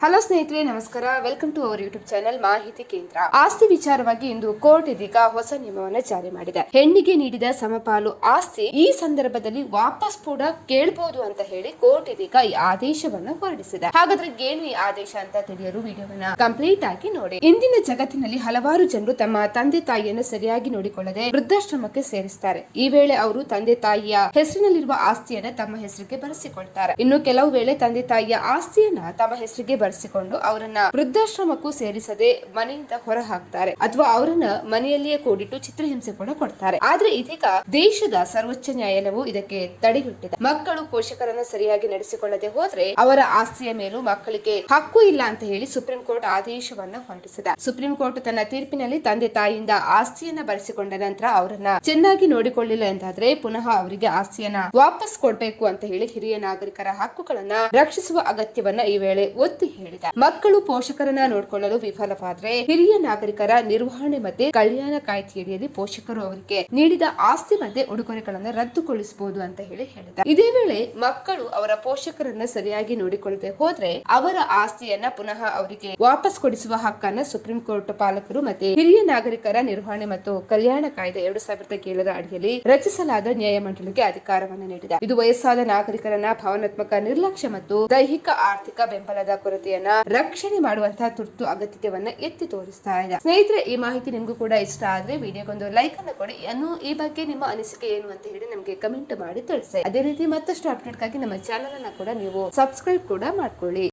Hello ಸ್ನೇಹಿತರೆ, ನಮಸ್ಕಾರ. Welcome to our YouTube channel ಮಾಹಿತಿ ಕೇಂದ್ರ. ಆಸ್ತಿ ವಿಚಾರವಾಗಿ ಇಂದು ಕೋರ್ಟ್ ಇದೀಗ ಹೊಸ ನಿಯಮವನ್ನು ಜಾರಿ ಮಾಡಿದೆ. ಹೆಣ್ಣಿಗೆ ನೀಡಿದ ಸಮಪಾಲು ಆಸ್ತಿ ಈ ಸಂದರ್ಭದಲ್ಲಿ ವಾಪಸ್ ಕೂಡ ಕೇಳಬಹುದು ಅಂತ ಹೇಳಿ ಕೋರ್ಟ್ ಇದೀಗ ಈ ಆದೇಶವನ್ನು ಹೊರಡಿಸಿದೆ. ಹಾಗಾದ್ರೆ ಏನು ಈ ಆದೇಶ ಅಂತ ತಿಳಿಯಲು ವಿಡಿಯೋವನ್ನ ಕಂಪ್ಲೀಟ್ ಆಗಿ ನೋಡಿ. ಇಂದಿನ ಜಗತ್ತಿನಲ್ಲಿ ಹಲವಾರು ಜನರು ತಮ್ಮ ತಂದೆ ತಾಯಿಯನ್ನು ಸರಿಯಾಗಿ ನೋಡಿಕೊಳ್ಳದೆ ವೃದ್ಧಾಶ್ರಮಕ್ಕೆ ಸೇರಿಸ್ತಾರೆ. ಈ ವೇಳೆ ಅವರು ತಂದೆ ತಾಯಿಯ ಹೆಸರಿನಲ್ಲಿರುವ ಆಸ್ತಿಯನ್ನ ತಮ್ಮ ಹೆಸರಿಗೆ ಬರೆಸಿಕೊಳ್ತಾರೆ. ಇನ್ನು ಕೆಲವು ವೇಳೆ ತಂದೆ ತಾಯಿಯ ಆಸ್ತಿಯನ್ನ ತಮ್ಮ ಹೆಸರಿಗೆ ಬರೆಸಿಕೊಂಡು ಅವರನ್ನ ವೃದ್ಧಾಶ್ರಮಕ್ಕೂ ಸೇರಿಸದೆ ಮನೆಯಿಂದ ಹೊರ ಹಾಕ್ತಾರೆ ಅಥವಾ ಅವರನ್ನ ಮನೆಯಲ್ಲಿಯೇ ಕೂಡಿಟ್ಟು ಚಿತ್ರಹಿಂಸೆ ಕೂಡ ಕೊಡ್ತಾರೆ. ಆದ್ರೆ ಇದೀಗ ದೇಶದ ಸರ್ವೋಚ್ಚ ನ್ಯಾಯಾಲಯವು ಇದಕ್ಕೆ ತಡೆಗಟ್ಟಿದೆ. ಮಕ್ಕಳು ಪೋಷಕರನ್ನ ಸರಿಯಾಗಿ ನಡೆಸಿಕೊಳ್ಳದೆ ಹೋದ್ರೆ ಅವರ ಆಸ್ತಿಯ ಮೇಲೂ ಮಕ್ಕಳಿಗೆ ಹಕ್ಕು ಇಲ್ಲ ಅಂತ ಹೇಳಿ ಸುಪ್ರೀಂ ಕೋರ್ಟ್ ಆದೇಶವನ್ನ ಹೊರಡಿಸಿದೆ. ಸುಪ್ರೀಂ ಕೋರ್ಟ್ ತನ್ನ ತೀರ್ಪಿನಲ್ಲಿ ತಂದೆ ತಾಯಿಯಿಂದ ಆಸ್ತಿಯನ್ನ ಬರೆಸಿಕೊಂಡ ನಂತರ ಅವರನ್ನ ಚೆನ್ನಾಗಿ ನೋಡಿಕೊಳ್ಳಿಲ್ಲ ಎಂದಾದ್ರೆ ಪುನಃ ಅವರಿಗೆ ಆಸ್ತಿಯನ್ನ ವಾಪಸ್ ಕೊಡ್ಬೇಕು ಅಂತ ಹೇಳಿ ಹಿರಿಯ ನಾಗರಿಕರ ಹಕ್ಕುಗಳನ್ನ ರಕ್ಷಿಸುವ ಅಗತ್ಯವನ್ನ ಈ ವೇಳೆ ಒತ್ತಿ ಹೇಳಿದೆ. ಮಕ್ಕಳು ಪೋಷಕರನ್ನ ನೋಡಿಕೊಳ್ಳಲು ವಿಫಲವಾದ್ರೆ ಹಿರಿಯ ನಾಗರಿಕರ ನಿರ್ವಹಣೆ ಮತ್ತೆ ಕಲ್ಯಾಣ ಕಾಯ್ದೆಯಡಿಯಲ್ಲಿ ಪೋಷಕರು ಅವರಿಗೆ ನೀಡಿದ ಆಸ್ತಿ ಮತ್ತೆ ಉಡುಗೊರೆಗಳನ್ನು ರದ್ದುಗೊಳಿಸಬಹುದು ಅಂತ ಹೇಳಿದೆ. ಇದೇ ವೇಳೆ ಮಕ್ಕಳು ಅವರ ಪೋಷಕರನ್ನ ಸರಿಯಾಗಿ ನೋಡಿಕೊಳ್ಳದೆ ಹೋದ್ರೆ ಅವರ ಆಸ್ತಿಯನ್ನ ಪುನಃ ಅವರಿಗೆ ವಾಪಸ್ ಕೊಡಿಸುವ ಹಕ್ಕನ್ನ ಸುಪ್ರೀಂ ಕೋರ್ಟ್ ಪಾಲಕರು ಮತ್ತೆ ಹಿರಿಯ ನಾಗರಿಕರ ನಿರ್ವಹಣೆ ಮತ್ತು ಕಲ್ಯಾಣ ಕಾಯ್ದೆ 2007 ಅಡಿಯಲ್ಲಿ ರಚಿಸಲಾದ ನ್ಯಾಯಮಂಡಳಿಗೆ ಅಧಿಕಾರವನ್ನು ನೀಡಿದೆ. ಇದು ವಯಸ್ಸಾದ ನಾಗರಿಕರನ್ನ ಭಾವನಾತ್ಮಕ ನಿರ್ಲಕ್ಷ್ಯ ಮತ್ತು ದೈಹಿಕ ಆರ್ಥಿಕ ಬೆಂಬಲದ ಕೊರತೆಯನ್ನ ರಕ್ಷಣೆ ಮಾಡುವಂತಹ ತುರ್ತು ಅಗತ್ಯವನ್ನ ಎತ್ತಿ ತೋರಿಸ್ತಾ ಇದೆ. ಸ್ನೇಹಿತರೆ, ಈ ಮಾಹಿತಿ ನಿಮ್ಗೂ ಕೂಡ ಇಷ್ಟ ಆದ್ರೆ ವಿಡಿಯೋಗೊಂದು ಲೈಕ್ ಅನ್ನು ಕೊಡಿ. ಈ ಬಗ್ಗೆ ನಿಮ್ಮ ಅನಿಸಿಕೆ ಏನು ಅಂತ ಹೇಳಿ ನಮಗೆ ಕಮೆಂಟ್ ಮಾಡಿ ತಿಳಿಸಿ. ಅದೇ ರೀತಿ ಮತ್ತಷ್ಟು ಅಪ್ಡೇಟ್ ಗಾಗಿ ನಮ್ಮ ಚಾನೆಲ್ ಅನ್ನ ಕೂಡ ನೀವು ಸಬ್ಸ್ಕ್ರೈಬ್ ಕೂಡ ಮಾಡ್ಕೊಳ್ಳಿ.